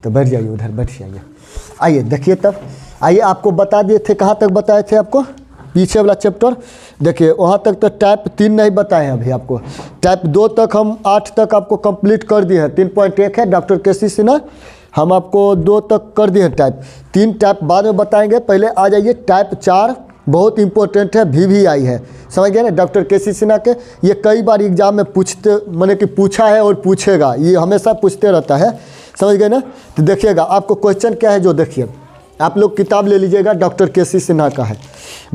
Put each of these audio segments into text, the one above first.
तो बैठ जाइए, उधर बैठ जाइए। आइए देखिए, तब आइए आपको बता दिए थे, कहाँ तक बताए थे आपको, पीछे वाला चैप्टर देखिए, वहाँ तक तो टाइप 3 नहीं बताए हैं अभी आपको। टाइप 2 तक हम 8 तक आपको कंप्लीट कर दिए हैं। 3.1 है डॉक्टर केसी सिन्हा, हम आपको 2 तक कर दिए हैं। टाइप 3 टाइप बाद में बताएंगे, पहले आ जाइए टाइप 4, बहुत इंपॉर्टेंट है, VVI है, समझ गए ना, डॉक्टर केसी सिन्हा के। ये कई बार एग्जाम में पूछते, मैंने कि पूछा है और पूछेगा, ये हमेशा पूछते रहता है, समझ गए ना। तो देखिएगा आपको क्वेश्चन क्या है जो देखिए, आप लोग किताब ले लीजिएगा, डॉक्टर केसी सिन्हा का है।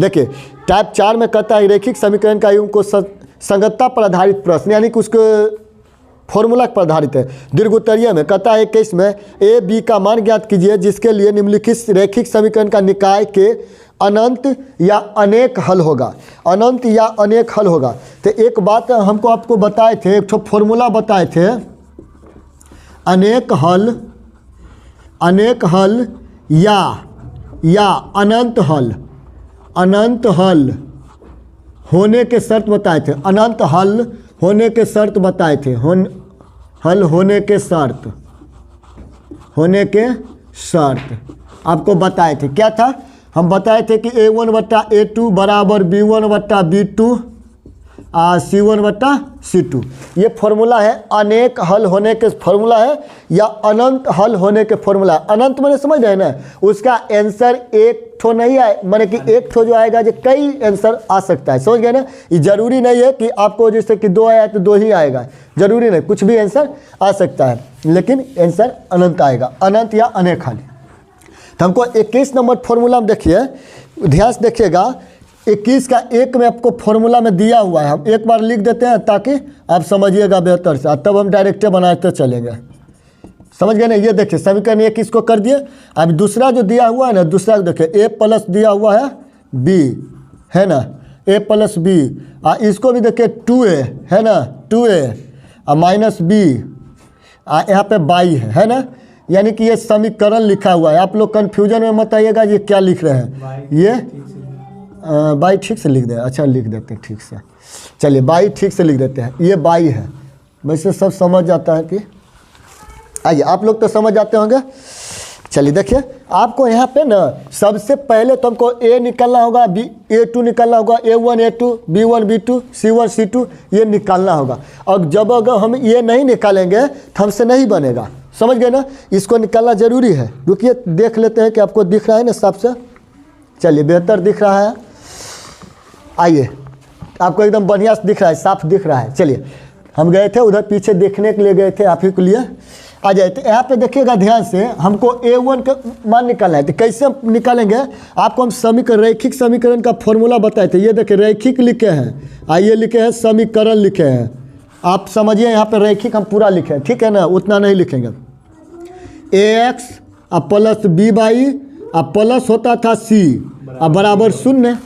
देखिए टाइप 4 में कहता है रैखिक समीकरण का एवं को संगतता पर आधारित प्रश्न, यानी कि उसके फॉर्मूला पर आधारित है। दीर्घोत्तरीय में कहता है 21 में ए बी का मान ज्ञात कीजिए जिसके लिए निम्नलिखित रैखिक समीकरण का निकाय के अनंत या अनेक हल होगा। अनंत या अनेक हल होगा। तो एक बात हमको आपको बताए थे, एक फॉर्मूला बताए थे, अनेक हल या अनंत हल होने के शर्त बताए थे। अनंत हल होने के शर्त बताए थे, हल होने के शर्त आपको बताए थे। क्या था, हम बताए थे कि A1/A2 बराबर B1/B2 C1/C2। ये फॉर्मूला है, अनेक हल होने के फॉर्मूला है या अनंत हल होने के फॉर्मूला है। अनंत मैंने समझ रहे हैं ना, उसका आंसर एक ठो नहीं आए, माने कि एक ठो जो आएगा जो कई आंसर आ सकता है, समझ गए ना। ये जरूरी नहीं है कि आपको जैसे कि 2 आया तो 2 ही आएगा, जरूरी नहीं, कुछ भी आंसर आ सकता है, लेकिन आंसर अनंत आएगा, अनंत या अनेक हल। तो हमको 21 नंबर फॉर्मूला में देखिए, ध्यान से देखिएगा, 21 का 1 में आपको फॉर्मूला में दिया हुआ है। हम एक बार लिख देते हैं ताकि आप समझिएगा बेहतर से, तब हम डायरेक्ट बनाते चलेंगे, समझ गए ना। ये देखिए समीकरण 1 इसको कर दिए। अब दूसरा जो दिया हुआ है ना, दूसरा देखिए A+ दिया हुआ है B, है ना, A+B, इसको भी देखिए 2A है ना, 2A -B, यहाँ पे बाई है ना, यानी कि ये समीकरण लिखा हुआ है। आप लोग कन्फ्यूजन में मत आइएगा ये क्या लिख रहे हैं, ये बाई ठीक से लिख दे, अच्छा लिख देते हैं ठीक से, चलिए बाई ठीक से लिख देते हैं, ये बाई है, वैसे सब समझ जाता है कि, आइए आप लोग तो समझ जाते होंगे। चलिए देखिए आपको यहाँ पे ना सबसे पहले तो हमको A निकालना होगा, A2 निकालना होगा, A1 A2 B1 B2 C1 C2 ये निकालना होगा। और जब अगर हम ये नहीं निकालेंगे तो हमसे नहीं बनेगा, समझ गए ना, इसको निकालना जरूरी है। रुकिए देख लेते हैं कि आपको दिख रहा है ना साफ से, चलिए बेहतर दिख रहा है, आइए आपको एकदम बढ़िया से दिख रहा है, साफ दिख रहा है। चलिए हम गए थे उधर पीछे देखने के लिए गए थे, आप ही के लिए आ जाए। तो यहाँ पे देखिएगा ध्यान से, हमको A1 का मान निकालना है। तो कैसे हम निकालेंगे, आपको हम समीकरण, रैखिक समीकरण का फॉर्मूला बताए थे। ये देखिए रैखिक लिखे हैं, आइए लिखे हैं समीकरण लिखे हैं, आप समझिए यहाँ पे रैखिक हम पूरा लिखे हैं, ठीक है ना, उतना नहीं लिखेंगे। AX + B/, प्लस होता था C बराबर 0,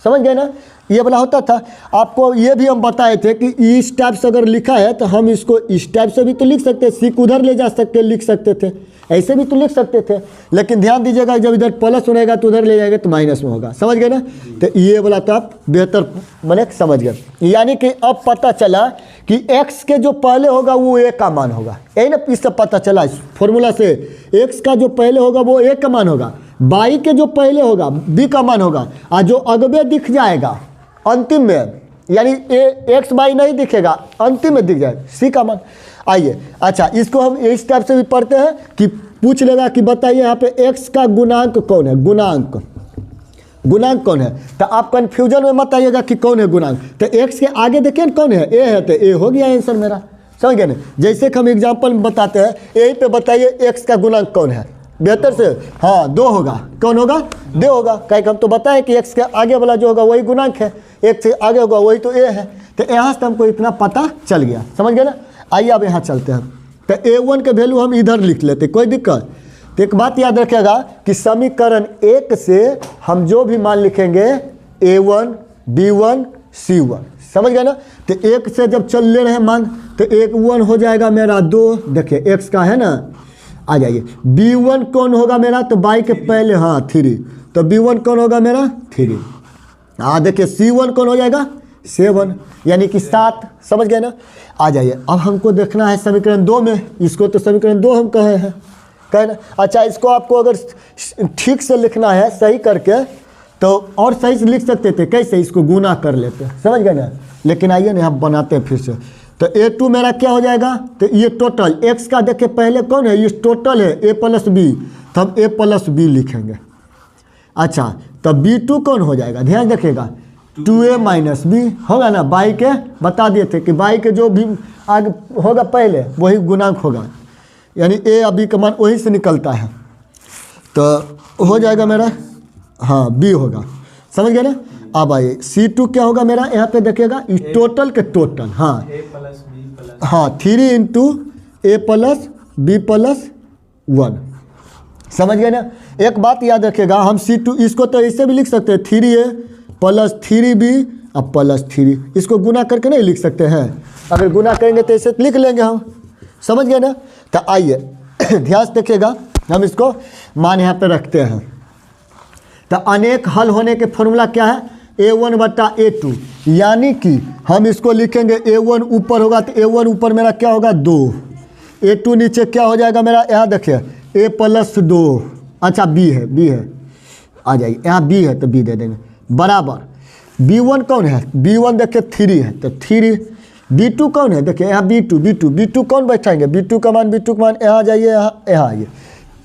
समझ गए ना, ये वाला होता था। आपको ये भी हम बताए थे कि इस टाइप से अगर लिखा है तो हम इसको इस टाइप से भी तो लिख सकते, C को उधर ले जा सकते, लिख सकते थे, ऐसे भी तो लिख सकते थे, लेकिन ध्यान दीजिएगा जब इधर प्लस रहेगा तो उधर ले जाएगा तो माइनस में होगा, समझ गए ना। तो ये वाला तो आप बेहतर मैंने समझ गए, यानी कि अब पता चला कि x के जो पहले होगा वो A का मान होगा, यही ना, इससे पता चला इस फॉर्मूला से, x का जो पहले होगा वो A का मान होगा, बाई के जो पहले होगा B का मान होगा, और जो अगबे दिख जाएगा अंतिम में, यानी x/y नहीं दिखेगा, अंतिम में दिख जाएगा C का मान। आइए अच्छा इसको हम इस टाइप से भी पढ़ते हैं कि पूछ लेगा कि बताइए यहाँ पे x का गुणांक कौन है, गुणांक कौन है। तो आप कंफ्यूजन में मत आइएगा कि कौन है गुणांक। तो x के आगे देखिए कौन है, A है, तो A हो गया आंसर मेरा, समझ गए ना। जैसे कि हम एग्जाम्पल में बताते हैं, यहीं पे बताइए x का गुणांक कौन है, बेहतर से, हाँ 2 होगा, कौन होगा, 2 होगा, कहीं हम तो बताएं कि x के आगे वाला जो होगा वही गुणांक है, x से आगे होगा वही तो A है। तो यहाँ से हमको इतना पता चल गया, समझ गए ना। आइए अब यहाँ चलते हैं, तो A1 के वैल्यू हम इधर लिख लेते, कोई दिक्कत। तो एक बात याद रखिएगा कि समीकरण 1 से हम जो भी मान लिखेंगे A1 B1 C1, समझ गए ना। तो 1 से जब चल ले रहे हैं मान, तो 1 हो जाएगा मेरा 2, देखिए x का है ना, आ जाइए। B1 कौन होगा मेरा, तो बाई के पहले, हाँ 3, तो B1 कौन होगा मेरा 3, हाँ देखिए C1 कौन हो जाएगा 7, यानी कि 7, समझ गए ना। आ जाइए अब हमको देखना है समीकरण 2 में, इसको तो समीकरण 2 हम कहे हैं, कहना। अच्छा, इसको आपको अगर ठीक से लिखना है सही करके तो और सही से लिख सकते थे, कैसे, इसको गुना कर लेते, समझ गए ना। लेकिन आइए ना हम बनाते हैं फिर से। तो A2 मेरा क्या हो जाएगा, तो ये टोटल x का देखिए पहले कौन है, ये टोटल है a प्लस बी, तो हम a प्लस बी लिखेंगे। अच्छा, तो B2 कौन हो जाएगा, ध्यान रखिएगा 2a माइनस बी होगा ना। बाई के बता दिए थे कि बाई के जो भी आगे होगा पहले वही गुणांक होगा, यानी a और b का मान वहीं से निकलता है। तो हो जाएगा मेरा, हाँ b होगा, समझ गए ना। अब आइए C2 क्या होगा मेरा, यहाँ पे देखिएगा इस टोटल के टोटल, हाँ a प्लस बी प्लस, हाँ 3 into a plus B plus 1, समझ गए ना। एक बात याद रखिएगा, हम C2 इसको तो ऐसे भी लिख सकते हैं 3a प्लस 3b और प्लस 3, इसको गुना करके नहीं लिख सकते हैं, अगर गुना करेंगे तो ऐसे लिख लेंगे हम, समझ गए ना। तो आइए ध्यान से देखिएगा, हम इसको मान यहाँ पे रखते हैं। तो अनेक हल होने के फॉर्मूला क्या है, a1 बटा a2, यानी कि हम इसको लिखेंगे a1 ऊपर होगा तो a1 ऊपर मेरा क्या होगा 2, a2 नीचे क्या हो जाएगा मेरा, यहाँ देखिए a प्लस 2, अच्छा b है, आ जाइए यहाँ b है तो b दे देंगे, बराबर b1 कौन है, b1 देखिए 3 है तो 3, b2 कौन है देखिए यहाँ b2 कौन बैठाएंगे, b2 का मान यहाँ जाइए, यहाँ आइए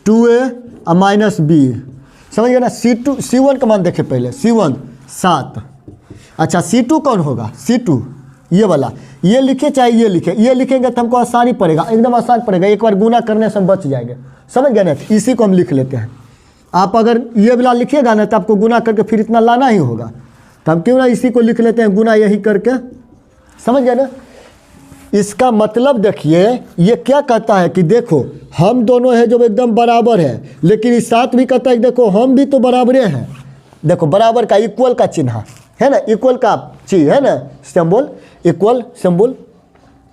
2a माइनस b, समझ गए ना। C1 का मान देखिए पहले, C1 7, अच्छा C2 कौन होगा, C2 ये वाला, ये लिखे चाहे ये लिखे, ये लिखेंगे तो हमको आसानी पड़ेगा, एकदम आसान पड़ेगा, एक बार गुना करने से हम बच जाएंगे, समझ गए ना। इसी को हम लिख लेते हैं। आप अगर ये वाला लिखिएगा ना तो आपको गुना करके फिर इतना लाना ही होगा, तो हम क्यों ना इसी को लिख लेते हैं गुना यही करके, समझ गए ना। इसका मतलब देखिए ये क्या कहता है कि देखो हम दोनों है जो एकदम बराबर है, लेकिन इस साथ भी कहता है कि देखो हम भी तो बराबरे हैं, देखो बराबर का इक्वल का चिन्ह है ना, इक्वल का चीज है ना, सिंबल, इक्वल सिंबल।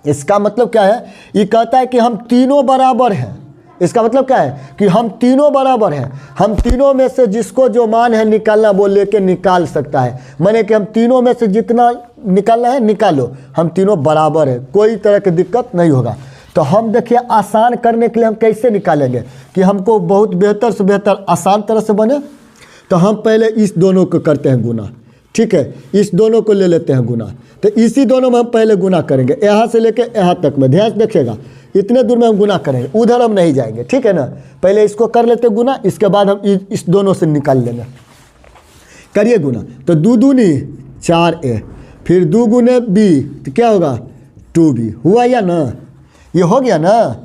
इसका मतलब क्या है, ये कहता है कि हम तीनों बराबर हैं, इसका मतलब क्या है कि हम तीनों बराबर हैं, हम तीनों में से जिसको जो मान है निकालना वो लेके निकाल सकता है, माने कि हम तीनों में से जितना निकालना है निकालो, हम तीनों बराबर है, कोई तरह की दिक्कत नहीं होगा। तो हम देखिए आसान करने के लिए हम कैसे निकालेंगे कि हमको बहुत बेहतर से बेहतर आसान तरह से बने, तो हम पहले इस दोनों को करते हैं गुना, ठीक है, इस दोनों को ले लेते हैं गुना, तो इसी दोनों में हम पहले गुना करेंगे, यहाँ से लेके यहाँ तक में, ध्यान से देखिएगा इतने दूर में हम गुना करेंगे, उधर हम नहीं जाएंगे, ठीक है ना। पहले इसको कर लेते गुना, इसके बाद हम इस दोनों से निकाल लेंगे, करिए गुना। तो 2 दूनी 4a, फिर 2 गुने b तो क्या होगा 2b, हुआ या ना, ये हो गया ना।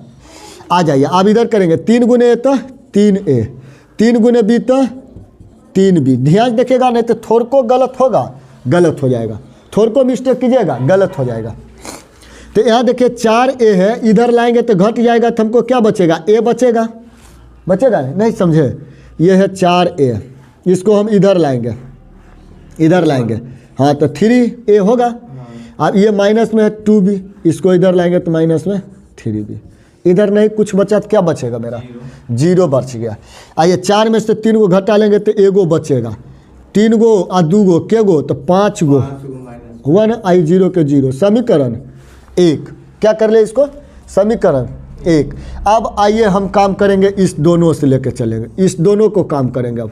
आ जाइए आप इधर करेंगे 3 गुने a तो 3a, 3 गुने b तो 3b, ध्यान देखिएगा नहीं तो थोड़ को गलत होगा, गलत हो जाएगा, थोड़ को मिस्टेक कीजिएगा गलत हो जाएगा। तो यहाँ देखिए 4a है, इधर लाएंगे तो घट जाएगा, तो हमको क्या बचेगा, a बचेगा, नहीं समझे, ये है 4a, इसको हम इधर लाएंगे, हाँ तो 3a होगा। अब ये माइनस में है 2b, इसको इधर लाएंगे तो माइनस में 3b, इधर नहीं कुछ बचा तो क्या बचेगा मेरा 0 बच गया। आइए 4 में से 3 गो घटा लेंगे तो 1 गो बचेगा, 3 गो और 2 गो के गो तो 5 गो हुआ ना, आई 0 के 0, समीकरण 1, क्या कर ले इसको, समीकरण 1। अब आइए हम काम करेंगे इस दोनों से लेके चलेंगे, इस दोनों को काम करेंगे, अब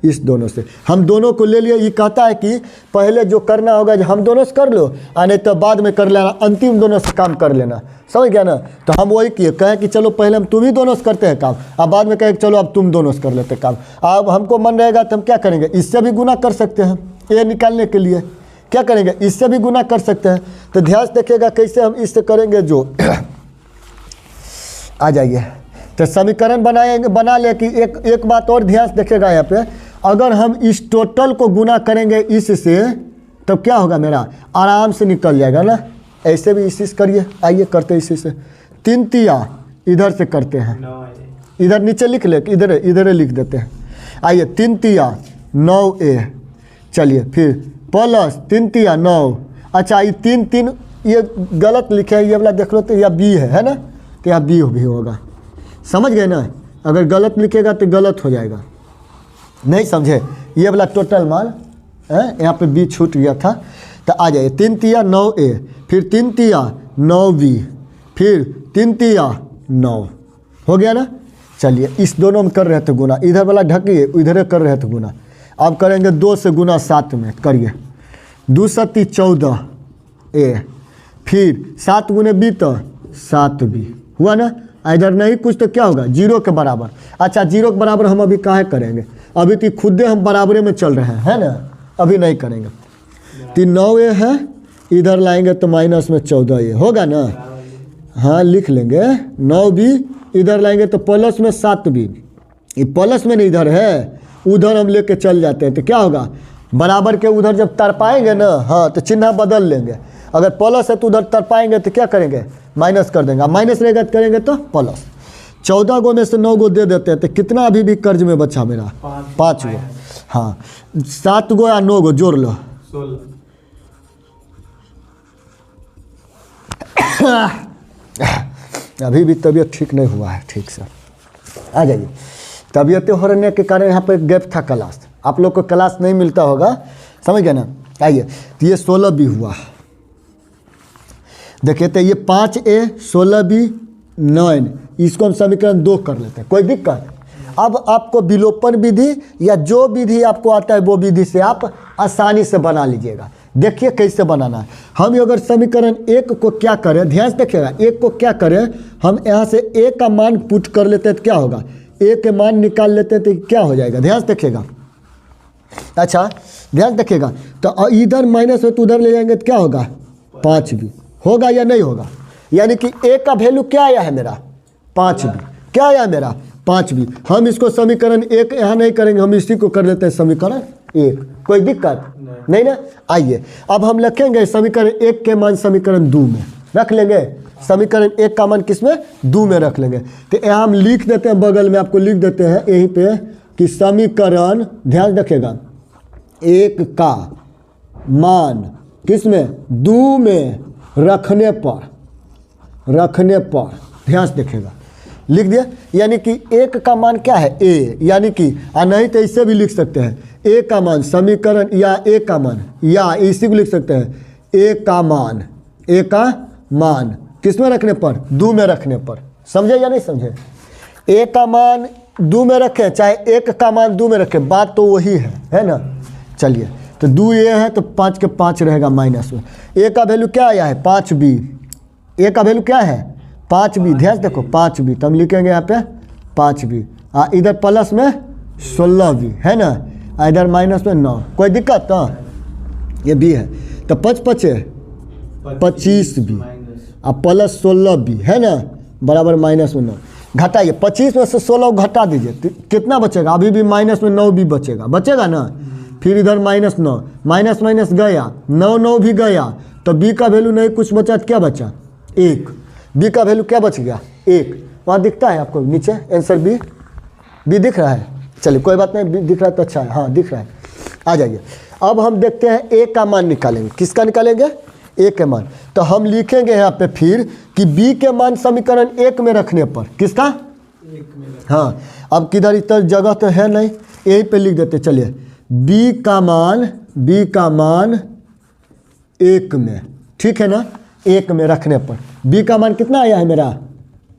इस दोनों से हम दोनों को ले लिए। ये कहता है कि पहले जो करना होगा जो हम दोनों से कर लो, नहीं तो बाद में कर लेना, अंतिम दोनों से काम कर लेना, समझ गया ना। तो हम वही किए, कहें कि चलो पहले हम तुम ही दोनों से करते हैं काम, अब बाद में कहें कि चलो अब तुम दोनों से कर लेते काम। अब हमको मन रहेगा तो हम क्या करेंगे, इससे भी गुना कर सकते हैं, ये निकालने के लिए क्या करेंगे, इससे भी गुना कर सकते हैं। तो ध्यान से देखिएगा कैसे हम इससे करेंगे, जो आ जाइए तो समीकरण बना ले कि एक बात और ध्यान से देखिएगा यहाँ पे, अगर हम इस टोटल को गुना करेंगे इससे तब क्या होगा मेरा, आराम से निकल जाएगा ना। ऐसे भी इसी से करिए, आइए करते हैं इसी से, 3 तिया इधर से करते हैं, इधर नीचे लिख ले, इधर लिख देते हैं। आइए 3 तिया 9a, चलिए फिर प्लस 3 तिया 9, अच्छा ये 3 ये गलत लिखे है, ये वाला देख लो तो यह b है ना, तो यह b भी होगा, समझ गए ना। अगर गलत लिखेगा तो गलत हो जाएगा, नहीं समझे, ये वाला टोटल मान है, यहाँ पे b छूट गया था। तो आ जाइए 3 तिया 9a, फिर 3 तिया 9b, फिर 3 तिया 9, हो गया ना। चलिए इस दोनों में कर रहे थे गुना, इधर वाला ढकिए, इधर कर रहे थे गुना। अब करेंगे 2 से गुना 7 में, करिए 2 सत्ती 14 ए, फिर 7 गुने बी तो 7b हुआ ना। इधर नहीं कुछ तो क्या होगा 0 के बराबर। अच्छा 0 के बराबर हम अभी काहे करेंगे, अभी तो खुदे हम बराबरे में चल रहे हैं, है ना, अभी नहीं करेंगे। तो 9a है, इधर लाएंगे तो माइनस में 14a होगा ना। हाँ लिख लेंगे 9b, इधर लाएंगे तो प्लस में 7b, ये प्लस में नहीं इधर है, उधर हम लेके चल जाते हैं तो क्या होगा बराबर के उधर जब तरपाएंगे ना, हाँ तो चिन्ह बदल लेंगे। अगर प्लस है तो उधर तरपाएंगे तो क्या करेंगे माइनस कर देंगे, माइनस रहेगा तो करेंगे तो प्लस। 14 गो में से 9 गो दे देते हैं तो कितना अभी भी कर्ज में बचा मेरा 5 गो। हाँ 7 गो या 9 गो जोड़ लो 16। अभी भी तबीयत ठीक नहीं हुआ है ठीक से, आ जाइए। तबीयत होने के कारण यहाँ पर गैप था क्लास, आप लोग को क्लास नहीं मिलता होगा, समझ गए ना। आइए तो ये 16b हुआ, देखिए तो ये 5a 16b 9, इसको हम समीकरण 2 कर लेते हैं, कोई दिक्कत। अब आपको विलोपन विधि या जो विधि आपको आता है वो विधि से आप आसानी से बना लीजिएगा। देखिए कैसे बनाना है। हम अगर समीकरण 1 को क्या करें, ध्यान से देखिएगा, 1 को क्या करें, हम यहाँ से a का मान पुट कर लेते हैं तो क्या होगा, a के मान निकाल लेते हैं तो क्या हो जाएगा, ध्यान से देखिएगा। अच्छा ध्यान से देखिएगा, तो इधर माइनस हो तो उधर ले जाएंगे तो क्या होगा 5b होगा या नहीं होगा, यानी कि a का वैल्यू क्या आया है मेरा 5b, क्या आया मेरा 5b। हम इसको समीकरण 1 यहाँ नहीं करेंगे, हम इसी को कर लेते हैं समीकरण 1, कोई दिक्कत नहीं ना। आइए अब हम रखेंगे समीकरण 1 के मान समीकरण 2 में रख लेंगे, समीकरण 1 का मान किस में 2 में रख लेंगे। तो यहाँ हम लिख देते हैं, बगल में आपको लिख देते हैं यहीं पे कि समीकरण, ध्यान रखिएगा, 1 का मान किस में 2 में रखने पर ध्यान से देखिएगा, लिख दिया। यानी कि 1 का मान क्या है a, यानी कि नहीं तो इससे भी लिख सकते हैं a का मान समीकरण या a का मान, या इसी को लिख सकते हैं a का मान किस में रखने पर 2 में रखने पर, समझे या नहीं समझे। a का मान 2 में रखें चाहे 1 का मान 2 में रखें, बात तो वही है ना। चलिए तो 2a है तो 5 के 5 रहेगा माइनस में, a का वैल्यू क्या आया है 5b, a का वैल्यू क्या है 5b, ध्यान देखो 5b, तो हम लिखेंगे यहाँ पे 5b, इधर प्लस में 16b है ना, इधर माइनस में 9, कोई दिक्कत ना, ये b है तो 5 5 25b और प्लस 16b है ना बराबर माइनस में 9। घटाइए 25 में से 16 घटा दीजिए तो कितना बचेगा, अभी भी माइनस में 9b बचेगा ना। फिर इधर माइनस 9, माइनस माइनस गया 9 भी गया, तो b का वैल्यू नहीं कुछ बचा तो क्या बचा 1, b का वैल्यू क्या बच गया 1, वहाँ दिखता है आपको नीचे आंसर b दिख रहा है। चलिए कोई बात नहीं, b दिख रहा है तो अच्छा है, हाँ दिख रहा है। आ जाइए अब हम देखते हैं a का मान निकालेंगे, किसका निकालेंगे a के मान। तो हम लिखेंगे यहाँ पे फिर कि b के मान समीकरण 1 में रखने पर, किसका 1 में, हाँ अब किधर इधर जगह तो है नहीं, यहीं पे लिख देते। चलिए b का मान 1 में, ठीक है ना, 1 में रखने पर b का मान कितना आया है मेरा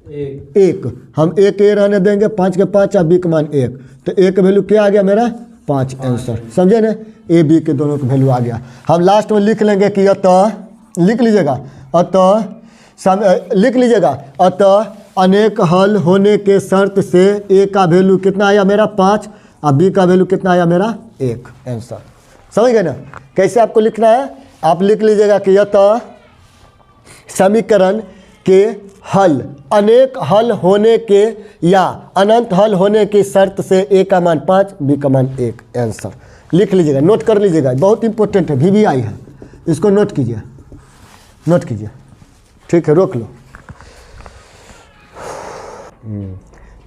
1, हम 1 ए रहने देंगे, 5 के 5 और b का मान 1, तो a का वैल्यू क्या आ गया मेरा 5 आंसर, समझे ना, a b के दोनों का वैल्यू आ गया। हम लास्ट में लिख लेंगे कि अतः, लिख लीजिएगा लिख लीजिएगा अतः अनेक हल होने के शर्त से a का वैल्यू कितना आया मेरा 5 और b का वैल्यू कितना आया मेरा 1 आंसर, समझ गए ना। कैसे आपको लिखना है, आप लिख लीजिएगा कि अतः समीकरण के हल अनेक हल होने के या अनंत हल होने की शर्त से a का मान 5 b का मान 1 आंसर, लिख लीजिएगा, नोट कर लीजिएगा, बहुत इंपॉर्टेंट है, VBI है, इसको नोट कीजिए, ठीक है, रोक लो।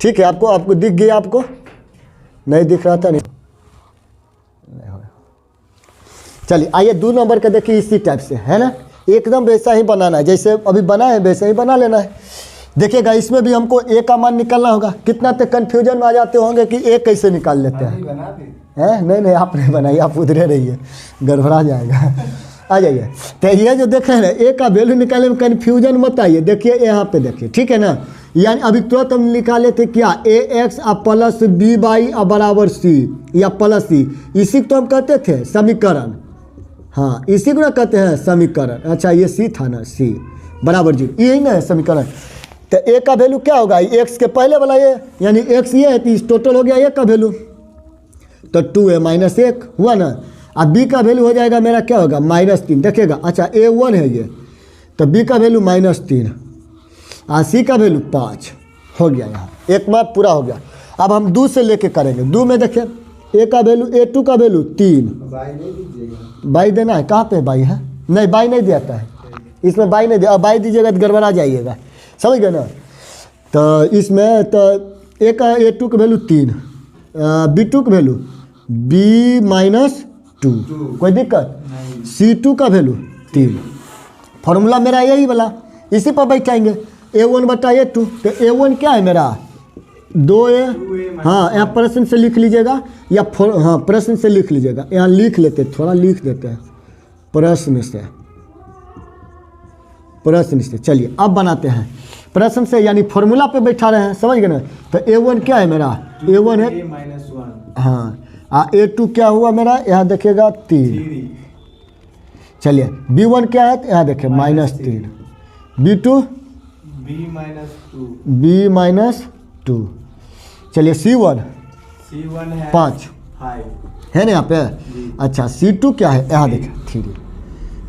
ठीक है, आपको दिख गया, आपको नहीं दिख रहा था, नहीं चलिए आइए 2 नंबर का देखिए, इसी टाइप से है ना, एकदम वैसा ही बनाना है, जैसे अभी बना है वैसे ही बना लेना है। देखिएगा इसमें भी हमको a का मान निकालना होगा, कितना तक कन्फ्यूजन में आ जाते होंगे कि a कैसे निकाल लेते हैं, नहीं आप नहीं बनाइए, आप उधरे रहिए, गड़बड़ा जाएगा। आ जाइए, तो ये जो देख रहे हैं ना, a का वैल्यू निकालने में कन्फ्यूजन मत आइए। देखिए यहाँ पे देखिए, ठीक है ना, यानी अभी तुरंत हम निकाले थे क्या, ए एक्स प्लस बी वाई बराबर सी या प्लस सी, इसी को तो हम कहते थे समीकरण। हाँ इसी को ना कहते हैं समीकरण। अच्छा ये सी था ना, सी बराबर 0, यही ना है समीकरण। तो ए का वैल्यू क्या होगा, एक्स के पहले वाला ये, यानी एक्स ये है, तो इस टोटल हो गया ए का वैल्यू, तो 2a माइनस 1 हुआ ना। अब बी का वैल्यू हो जाएगा मेरा क्या होगा, -3 देखिएगा। अच्छा a1 है ये, तो बी का वैल्यू -3 और सी का वैल्यू 5 हो गया। यहाँ एक मार्क पूरा हो गया। अब हम 2 से लेके करेंगे। 2 में देखिए ए का वैल्यू, a2 का वैल्यू 3, बाई देना है, कहाँ पे बाई है, नहीं बाई नहीं देता है इसमें, बाई नहीं दे, अब बाई दीजिएगा तो गड़बड़ा जाइएगा, समझ गए ना। तो इसमें तो ए का a2 का वैल्यू 3, b2 का वैल्यू b-2, कोई दिक्कत, c2 का वैल्यू 3। फॉर्मूला मेरा यही वाला, इसी पर बैठाएंगे, a1 बटा a2। तो a1 क्या है मेरा 2a, हाँ यहाँ प्रश्न से लिख लीजिएगा या हाँ प्रश्न से लिख लीजिएगा, यहाँ लिख लेते, थोड़ा लिख देते हैं प्रश्न से। चलिए अब बनाते हैं प्रश्न से, यानी फॉर्मूला पे बैठा रहे हैं, समझ गए ना। तो a1 क्या है मेरा, a1 है -1, हाँ a2 क्या हुआ मेरा, यहाँ देखिएगा 3। चलिए b1 क्या है, तो यहाँ देखिए -3, b2 b-2। चलिए c1 है 5 है ना यहाँ पे। अच्छा c2 क्या है, यहाँ देखिए 3।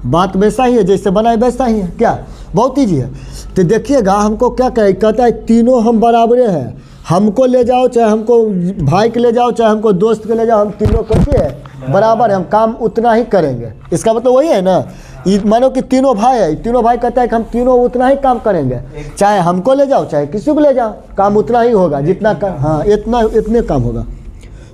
बात वैसा ही है जैसे बनाए वैसा ही है, क्या बहुत ईजी है। तो देखिएगा हमको क्या कहता है, तीनों हम बराबरे हैं, हमको ले जाओ चाहे हमको भाई के ले जाओ चाहे हमको दोस्त के ले जाओ, हम तीनों कैसे है बराबर है, हम काम उतना ही करेंगे। इसका मतलब वही है ना, मानो कि तीनों भाई है, तीनों भाई कहता है कि हम तीनों उतना ही काम करेंगे, चाहे हमको ले जाओ चाहे किसी को ले जाओ, काम उतना ही होगा जितना हाँ इतने काम होगा।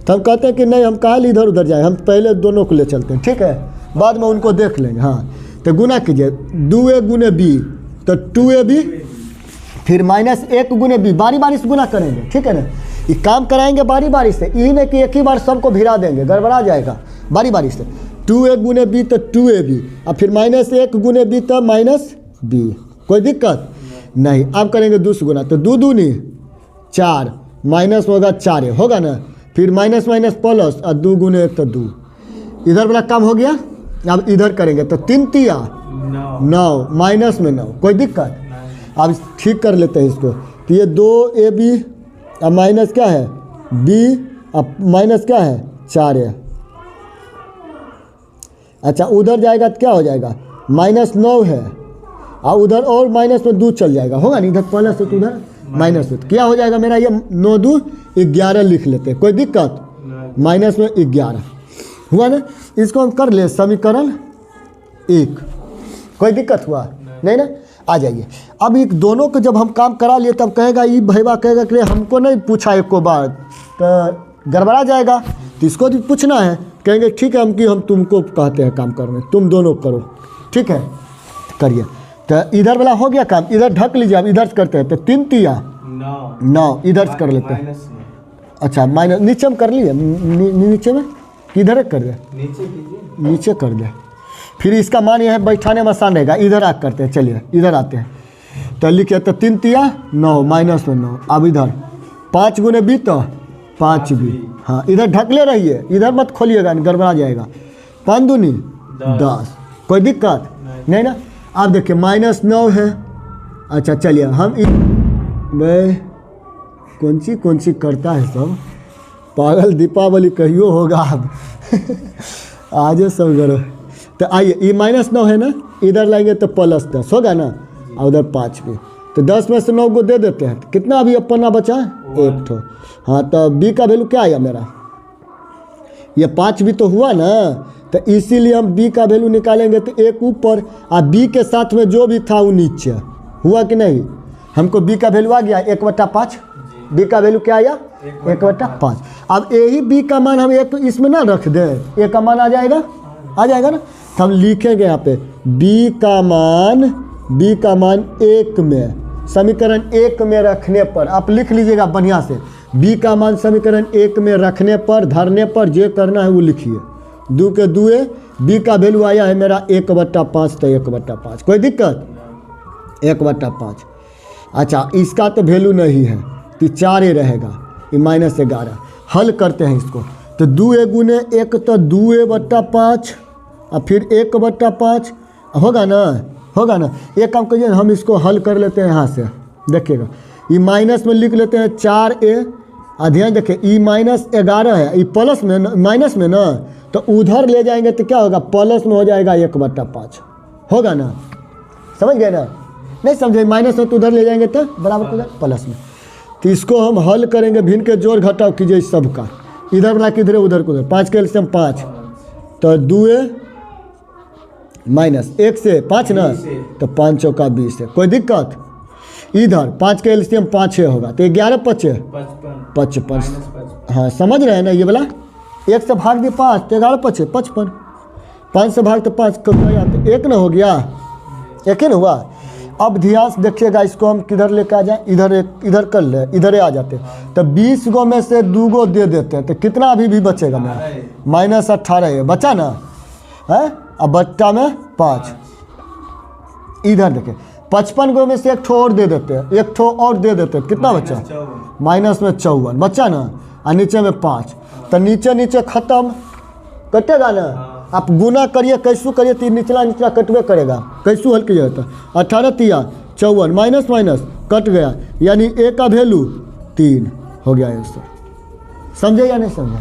तो हम कहते हैं कि नहीं हम कहाँ इधर उधर जाए, हम पहले दोनों को ले चलते हैं, ठीक है, बाद में उनको देख लेंगे। हाँ तो गुना कीजिए, 2a गुने b, तो 2ab, फिर -1 गुने b, बारी बारी से गुना करेंगे, ठीक है ना। ये काम कराएंगे बारी बारी से, यही नहीं कि एक ही बार सबको भिड़ा देंगे, गड़बड़ा जाएगा, बारी बारी से। 2a गुने b तो 2ab, और फिर -1 गुने b तो -b, कोई दिक्कत नहीं। अब करेंगे 2 से गुना, तो 2 दूनी 4, माइनस होगा 4 होगा ना, फिर माइनस माइनस प्लस, और 2 गुने 1 तो 2, इधर वाला काम हो गया। अब इधर करेंगे तो 3 तिया 9, माइनस में 9, कोई दिक्कत। अब ठीक कर लेते हैं इसको, तो ये 2ab अब माइनस क्या है b, अब माइनस क्या है 4a। अच्छा उधर जाएगा तो क्या हो जाएगा, -9 है, और उधर और माइनस में 2 चल जाएगा, होगा नहीं, इधर प्लस है तो उधर माइनस है, क्या हो जाएगा मेरा ये 9 2 11 लिख लेते हैं, कोई दिक्कत, माइनस में 11 हुआ ना। इसको हम कर ले समीकरण 1, कोई दिक्कत हुआ नहीं ना। आ जाइए अब एक दोनों को जब हम काम करा लिए तब कहेगा ये भैया कहेगा कि हमको नहीं पूछा एक को बार, तो गड़बड़ा जाएगा, तो इसको भी पूछना है। कहेंगे ठीक है हम तुमको कहते हैं काम करने, तुम दोनों करो, ठीक है करिए। तो इधर वाला हो गया काम, इधर ढक लीजिए, अब इधर करते हैं, तो 3 तिया 9, इधर से कर लेते हैं। अच्छा माइनस नीचे में कर लिए, नीचे में किधर कर दे, नीचे कर दे, फिर इसका मान यह है बैठाने में आसान रहेगा, इधर आ करते हैं। चलिए इधर आते हैं, तो लिखिए, तो 3 तिया 9, माइनस में 9, अब इधर 5 गुने b तो 5b, हाँ इधर ढक ले रहिए, इधर मत खोलिएगा गड़बड़ा जाएगा। 5 दूनी 10, कोई दिक्कत नहीं ना। अब देखिए -9 है। अच्छा चलिए हम भाई कौन सी करता है सब, पागल दीपावली कहियो होगा अब आज सब करो। तो आइए ये -9 है ना, इधर लाएंगे तो +10 होगा ना, और उधर 5 भी, तो 10 में से 9 को दे देते हैं। कितना अभी अपना बचा, 1 ठो। हाँ तो b का वैल्यू क्या आया मेरा, ये 5 भी तो हुआ ना, तो इसीलिए हम b का वैल्यू निकालेंगे, तो 1 ऊपर और b के साथ में जो भी था वो नीचे, हुआ कि नहीं। हमको b का वैल्यू आ गया 1/5, b का वैल्यू क्या आया 1/5। अब यही b का मान हम एक इसमें ना रख दें, a का मान आ जाएगा ना। तो हम लिखेंगे यहाँ पे b का मान 1 में, समीकरण 1 में रखने पर, आप लिख लीजिएगा बढ़िया से, b का मान समीकरण 1 में रखने पर, धरने पर जो करना है वो लिखिए। 2 के 2 b का वैल्यू आया है मेरा 1/5, तो 1/5, कोई दिक्कत 1/5। अच्छा इसका तो वैल्यू नहीं है तो 4 रहेगा, ये -11। हल करते हैं इसको, तो 2a गुने 1 तो 2a/5 और फिर 1/5 होगा ना, होगा ना। एक काम करिए, हम इसको हल कर लेते हैं यहाँ से, देखिएगा ये माइनस में लिख लेते हैं 4a, और ध्यान देखिए ई -11 है, ये प्लस में माइनस में ना, तो उधर ले जाएंगे तो क्या होगा, प्लस में हो जाएगा 1/5, होगा ना, समझ गए ना। नहीं समझे, माइनस में तो उधर ले जाएंगे तो बराबर हो जाएगा प्लस में। तो इसको हम हल करेंगे, भिन्न के जोड़ घटाव कीजिए इस सब का, इधर बना के इधर उधर को उधर, 5 के एलसीएम 5, तो 2a माइनस 1 से 5 ना, तो 5 चौका 20 है, कोई दिक्कत। इधर 5 के एलसीएम 5 होगा, तो 11 5 55, हाँ समझ रहे हैं ना। ये वाला 1 से भाग दिए 5 तो 11 5 55, 5 से भाग तो 5 कब गया, तो 1 ना हो गया, 1 ही ना हुआ। अब ध्यान से देखिएगा, इसको हम किधर लेकर आ जाए, इधर इधर कर ले, इधर आ जाते, तो 20 गो में से 2 गो दे देते हैं, तो कितना अभी भी बचेगा मेरा, -18 है, बचा ना है। अब बट्टा में 5, इधर देखिए 55 गो में से 1 ठो और दे देते हैं, 1 ठो और दे देते हैं, कितना बचा, -54 बचा ना, और नीचे में 5, तो नीचे नीचे खत्म, कटेगा ना। आप गुना करिए, कैसू करिए तो निचला निचला कटवे करेगा, कैसू हल किया था, 18 तिया 54, माइनस माइनस कट गया, यानी a का वैल्यू 3 हो गया आंसर। समझे या नहीं समझे,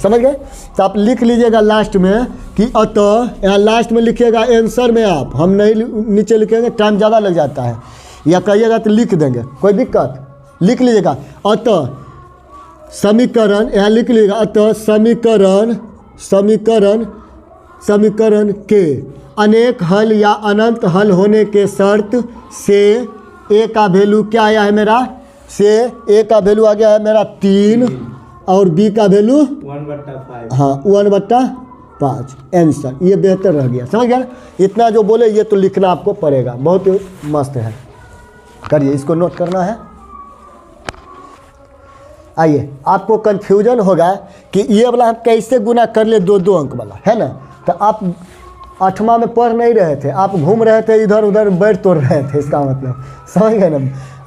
समझ गए। तो आप लिख लीजिएगा लास्ट में कि अतः, यहाँ लास्ट में लिखिएगा आंसर में, आप हम नहीं नीचे लिखेंगे, टाइम ज़्यादा लग जाता है, या कहिएगा तो लिख देंगे, कोई दिक्कत, लिख लीजिएगा अतः समीकरण, यहाँ लिख लीजिएगा अतः समीकरण के अनेक हल या अनंत हल होने के शर्त से a का वैल्यू क्या आया है मेरा, से a का वैल्यू आ गया है मेरा 3 और b का वैल्यू 1/5, हाँ 1/5 आंसर। ये बेहतर रह गया, समझ गया। इतना जो बोले ये तो लिखना आपको पड़ेगा, बहुत ही मस्त है, करिए, इसको नोट करना है। आइए, आपको कन्फ्यूजन होगा कि ये वाला हम कैसे गुना कर ले, 2-2 अंक वाला है ना। तो आप 8वां में पढ़ नहीं रहे थे, आप घूम रहे थे इधर उधर, बैठ तोड़ रहे थे, इसका मतलब समझ गए ना।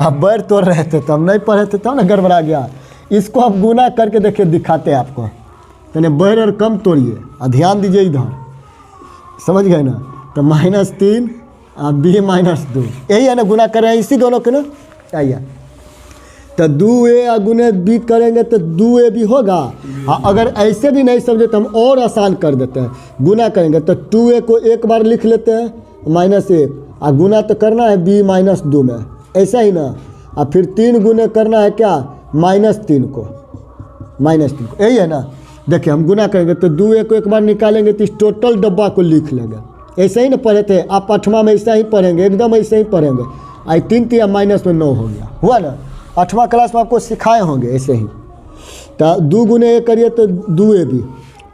आप बैठ तोड़ रहे थे, तो हम नहीं पढ़े थे, तो ना गड़बड़ा गया। इसको आप गुना करके देखिए, दिखाते हैं आपको, यानी बैठ और कम तोड़िए, और ध्यान दीजिए इधर, समझ गए ना। तो -3 और b -2, यही है ना, गुना कर रहे हैं इसी दोनों के ना। आइए, तो 2a गुने b करेंगे तो 2a भी होगा। हाँ, अगर ऐसे भी नहीं समझे तो हम और आसान कर देते हैं, गुना करेंगे तो 2a को एक बार लिख लेते हैं -1, और गुना तो करना है b -2 में, ऐसा ही ना। और फिर 3 गुने करना है क्या, -3 को, यही है ना। देखिए हम गुना करेंगे तो 2a को एक बार निकालेंगे तो इस टोटल डब्बा को लिख लेंगे, ऐसे ही ना पढ़े थे आप, 8वां में ऐसा ही पढ़ेंगे, एकदम ऐसे ही पढ़ेंगे। आई 3 तिया -9 हो गया, हुआ ना। 8वां क्लास में आपको सिखाए होंगे ऐसे ही। तो 2 गुने 1 करिए तो 2ab,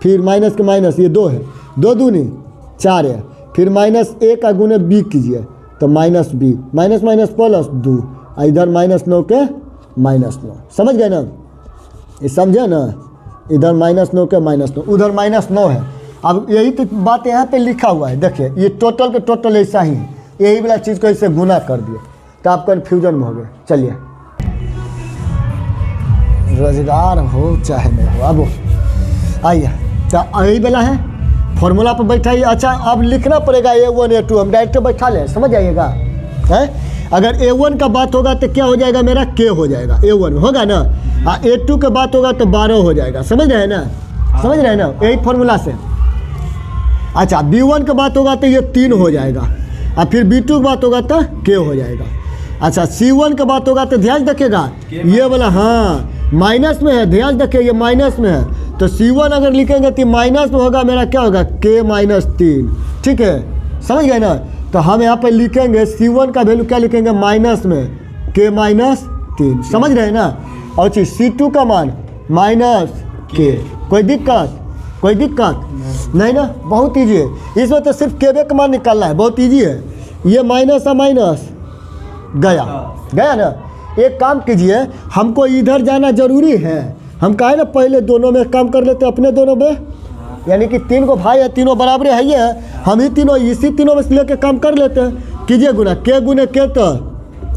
फिर माइनस के माइनस, ये 2 है, 2 दूनी 4 है, फिर -1 का गुने b कीजिए तो -b, माइनस माइनस प्लस 2, इधर -9 के -9, समझ गए ना, ये समझे ना। इधर -9 के -9, उधर -9 है। अब यही तो बात यहाँ पे लिखा हुआ है, देखिए ये टोटल के टोटल ऐसा ही है, यही वाला चीज़ को ऐसे गुना कर दिए तो आप कन्फ्यूजन में हो गए। चलिए, रोजगार हो चाहे नहीं हो, अब आइए, तो यही वाला है, फॉर्मूला पर बैठाइए। अच्छा, अब लिखना पड़ेगा A1 A2, हम डायरेक्ट बैठा लें, समझ जाइएगा है। अगर A1 का बात होगा तो क्या हो जाएगा मेरा, K हो जाएगा, A1 होगा ना। A2 का बात होगा तो 12 हो जाएगा, समझ रहे हैं ना, समझ रहे हैं ना, यही फॉर्मूला से। अच्छा, B1 का बात होगा तो ये 3 हो जाएगा, और फिर B2 की बात होगा तो K हो जाएगा। अच्छा, C1 का बात होगा तो ध्यान रखिएगा, ये वाला हाँ माइनस में है, ध्यान रखिए ये माइनस में है, तो C1 अगर लिखेंगे तो माइनस में होगा मेरा, क्या होगा, K -3, ठीक है, समझ गए ना। तो हम यहाँ पे लिखेंगे C1 का वैल्यू क्या लिखेंगे, माइनस में K -3, समझ रहे हैं ना। और चीज C2 का मान -K, कोई दिक्कत, कोई दिक्कत नहीं ना, बहुत ईजी है। इसमें तो सिर्फ K का मान निकालना है, बहुत ईजी है। ये माइनस है, माइनस गया, गया ना। एक काम कीजिए, हमको इधर जाना जरूरी है, हम कहे ना पहले दोनों में काम कर लेते अपने दोनों में, यानी कि 3 को भाई है, तीनों बराबर है ये, हम ही तीनों इसी तीनों में से लेके काम कर लेते हैं। कीजिए गुना, K गुने K तो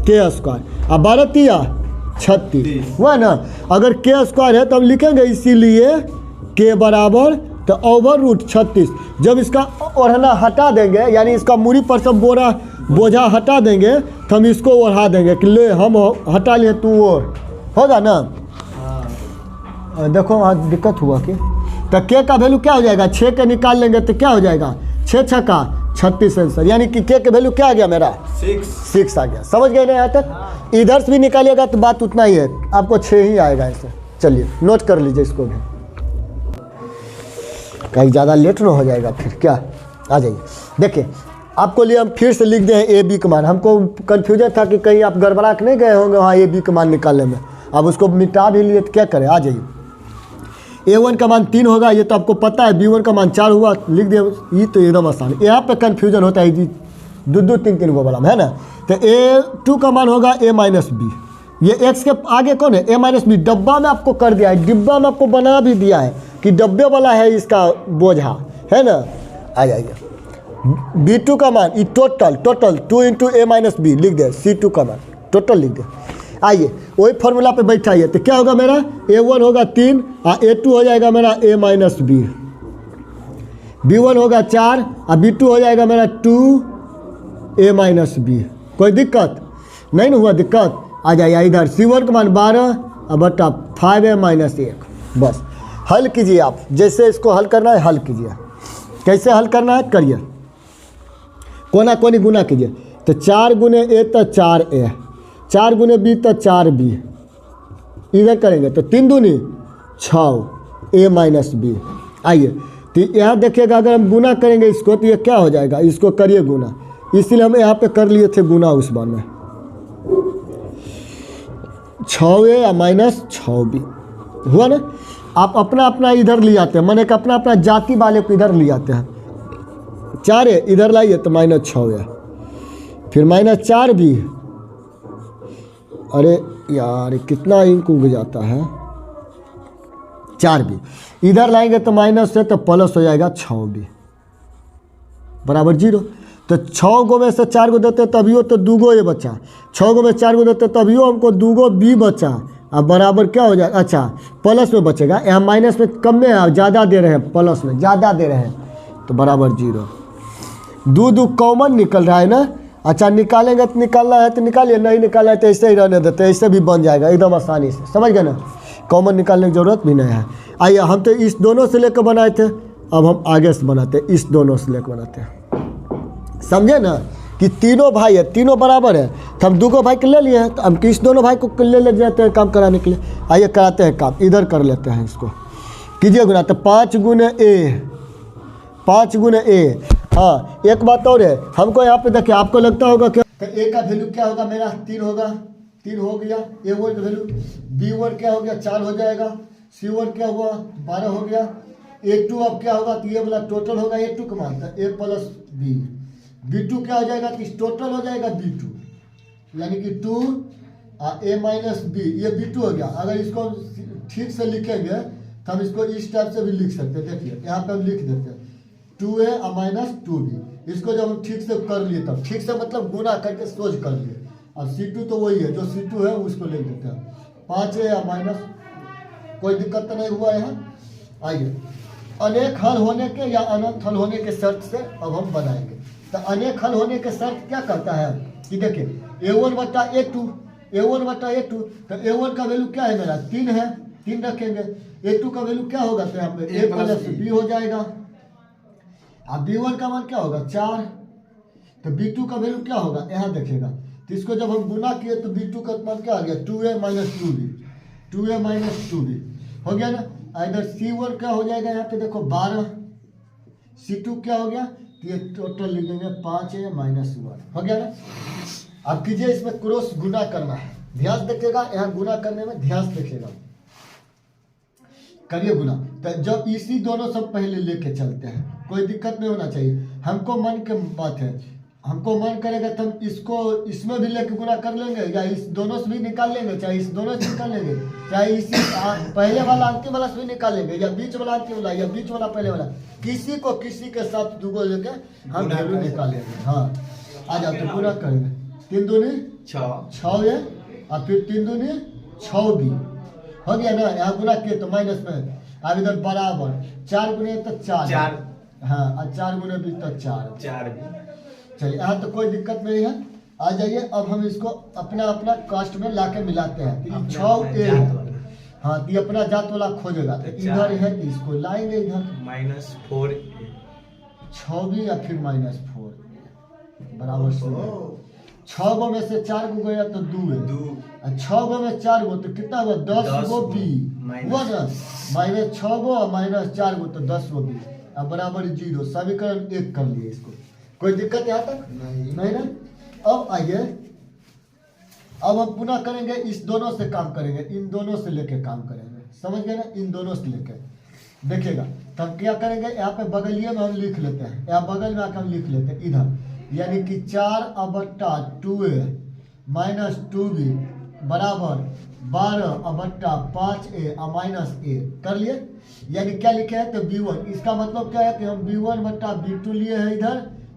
K², अब 12 तिया 36 हुआ ना। अगर के स्क्वायर है तो हम लिखेंगे इसीलिए के बराबर तो ओवर रूट 36। जब इसका ओढ़ना हटा देंगे यानी इसका मूरी पर से बोझा हटा देंगे तो हम इसको ओढ़ा देंगे कि ले हम हटा लिए तू ओढ़, होगा ना। देखो वहाँ दिक्कत हुआ कि तो के का वैल्यू क्या हो जाएगा, 6 के निकाल लेंगे तो क्या हो जाएगा 6 छक्का 36 आंसर, यानी कि के वैल्यू क्या आ गया मेरा 6 आ गया। समझ गए ना यहाँ तक। इधर से भी निकालिएगा तो बात उतना ही है, आपको 6 ही आएगा ऐसे। चलिए नोट कर लीजिए इसको भी, कहीं ज़्यादा लेट ना हो जाएगा फिर। क्या आ जाइए देखिए, आपको लिए हम फिर से लिख दें ए बी का मान। हमको कन्फ्यूजन था कि कहीं आप गड़बड़ा के नहीं गए होंगे वहाँ ए बी का मान निकालने में। अब उसको मिटा भी लिए तो क्या करें, आ जाइए। A1 का मान 3 होगा, ये तो आपको पता है। B1 का मान 4 हुआ, लिख दिया। ये तो एकदम आसान है, यहाँ पे कन्फ्यूजन होता है जी, 2 3 को वाला है ना। तो A2 का मान होगा A माइनस बी। ये x के आगे कौन है, A माइनस बी। डब्बा में आपको कर दिया है, डिब्बा में आपको बना भी दिया है कि डब्बे वाला है इसका बोझा, है ना। आ जाइए B2 का मान, ये total 2 into A minus B लिख दे। C2 का मान टोटल लिख दे। आइए वही फॉर्मूला पे बैठाइए तो क्या होगा मेरा, A1 होगा 3 और A2 हो जाएगा मेरा A माइनस बी। B1 होगा 4 और B2 हो जाएगा मेरा 2 A माइनस बी। कोई दिक्कत नहीं ना हुआ, दिक्कत आ जाइए इधर। C1 का मान 12 और बटा 5A माइनस 1। बस हल कीजिए आप, जैसे इसको हल करना है हल कीजिए। कैसे हल करना है करिए, कोना कोनी गुना कीजिए। तो 4 गुने A तो 4A, 4 गुने B तो 4B। इधर करेंगे तो 3 दूनी 6 A माइनस बी। आइए तो यहाँ देखिएगा, अगर हम गुना करेंगे इसको तो ये क्या हो जाएगा, इसको करिए गुना। इसलिए हम यहाँ पे कर लिए थे गुना उस बार में। 6A माइनस 6B हुआ ना। आप अपना अपना इधर ले आते हैं, मैंने कि अपना अपना जाति वाले को इधर ले आते हैं। 4A इधर लाइए तो माइनस 6A, फिर माइनस 4B। अरे यार कितना इंक उग जाता है। 4B इधर लाएंगे तो माइनस है तो प्लस हो जाएगा 6B बराबर 0। तो 6 गो में से 4 गो देते तभियो तो 2 गो ये बचा। 6 गो में 4 गो देते तभियो हमको 2 गो B बचा। अब बराबर क्या हो जाएगा, अच्छा प्लस में बचेगा। यहाँ माइनस में कम में है, ज़्यादा दे रहे हैं, प्लस में ज़्यादा दे रहे हैं तो बराबर 0। 2 कॉमन निकल रहा है ना। अच्छा निकालेंगे तो निकालना है तो निकालिए, नहीं निकालना है तो ऐसे ही रहने देते, ऐसे भी बन जाएगा एकदम आसानी से। समझ गए ना, कॉमन निकालने की ज़रूरत भी नहीं है। आइए हम तो इस दोनों से लेकर बनाए थे, अब हम आगे से बनाते हैं, इस दोनों से लेकर बनाते हैं। समझे ना कि तीनों भाई है, तीनों बराबर है। तो हम 2 भाई को ले लिए हैं, तो हम इस दोनों भाई को ले जाते हैं काम कराने के लिए। आइए कराते हैं काम, इधर कर लेते हैं इसको। कीजिए गुना, तो 5 गुने A, 5 गुने A। हाँ एक बात और है, हमको यहाँ पे देखिए, आपको लगता होगा क्या तो A का वैल्यू क्या होगा मेरा 3 होगा, 3 हो गया। A1 का वैल्यू, B1 क्या हो गया 4 हो जाएगा। C1 क्या हुआ 12 हो गया। A2 अब क्या होगा तो ये वाला टोटल होगा A2 का मान, तो A प्लस B। B2 क्या हो जाएगा तो टोटल हो जाएगा B2, यानी कि 2 A माइनस B। ये B2 हो गया। अगर इसको ठीक से लिखेंगे तो हम इसको इस टाइप से भी लिख सकते हैं। देखिए यहाँ पे हम लिख देते हैं 2A माइनस 2B। इसको जब हम ठीक से कर लिए, तब ठीक से मतलब गुना करके सोच कर लिए। अब C2 तो वही है, जो C2 है उसको लिख देते हैं 5A माइनस। कोई दिक्कत तो नहीं हुआ यहाँ। आइए अनेक हल होने के या अनंत हल होने के शर्त से अब हम बनाएंगे। तो अनेक हल होने के शर्त क्या करता है कि देखिए A1 बटा A2, A1 बटा A2। तो A1 का वैल्यू क्या है मेरा 3 है, 3 रखेंगे। A2 का वैल्यू क्या होगा तो यहाँ पे A प्लस B हो जाएगा। अब B1 का मान क्या होगा 4, तो B2 का वैल्यू क्या होगा यहाँ देखिएगा। तो इसको जब हम गुना किए तो B2 का मान क्या आ गया 2A minus 2B, 2A minus 2B हो गया ना। इधर C1 क्या हो जाएगा यहाँ पे देखो 12, C2 क्या हो गया तो ये टोटल लिख देंगे 5A माइनस 1 हो गया ना। अब कीजिए इसमें क्रॉस गुना करना है, ध्यान देखिएगा, यहाँ गुना करने में ध्यान देखिएगा। करिए गुना, तो जब इसी दोनों सब पहले लेके चलते हैं, कोई दिक्कत नहीं होना चाहिए। हमको मन के बात है, हमको मन करेगा तो हम इसको इसमें भी लेके गुना कर लेंगे, या इस दोनों से भी निकाल लेंगे, चाहे इस दोनों से निकाल लेंगे, चाहे इसी पहले वाला अंतिम वाला से भी निकाल लेंगे, या बीच वाला अंतिम वाला, या बीच वाला पहले वाला, किसी को किसी के साथ दुगो लेके हम वैल्यू निकाल लेंगे। हाँ आ जाओ तो गुना करेंगे। 3 दूनी 6, 6 ये और फिर 3 दूनी 6 बी हो गया ना। यहाँ गुना किए तो माइनस में, अब इधर बराबर 4 गुने तो 4, हाँ, और 4 गुने भी तो 4 भी। चलिए यहाँ तो कोई दिक्कत नहीं है, आ जाइए। अब हम इसको अपना अपना कास्ट में लाके मिलाते हैं। तो 6A है, हाँ, ये अपना जात वाला खोजेगा तो इधर है, इसको लाएंगे इधर -4A 6B या फिर -4 बराबर से 6 गो में से 4 गो गया तो 2 है, और 6 गो में 4 गो तो कितना हुआ 10 गो बी हुआ ना, -6 गो और -4 गो तो 10 गो बी, अब बराबर 0। समीकरण 1 कर लिए इसको, कोई दिक्कत यहाँ तक नहीं ना। अब आइए, अब हम पुनः करेंगे, इस दोनों से काम करेंगे, इन दोनों से लेके काम करेंगे, समझ गए ना, इन दोनों से लेके देखिएगा। तब क्या करेंगे, यहाँ पे बगलिए में हम लिख लेते हैं, यहाँ बगल में आकर हम लिख लेते हैं इधर, यानी कि 4/2A माइनस 2B बराबर 12/5A और -A कर लिए। यानी क्या लिखे हैं तो B1, इसका मतलब क्या है कि हम B1/B2 लिए हैं इधर,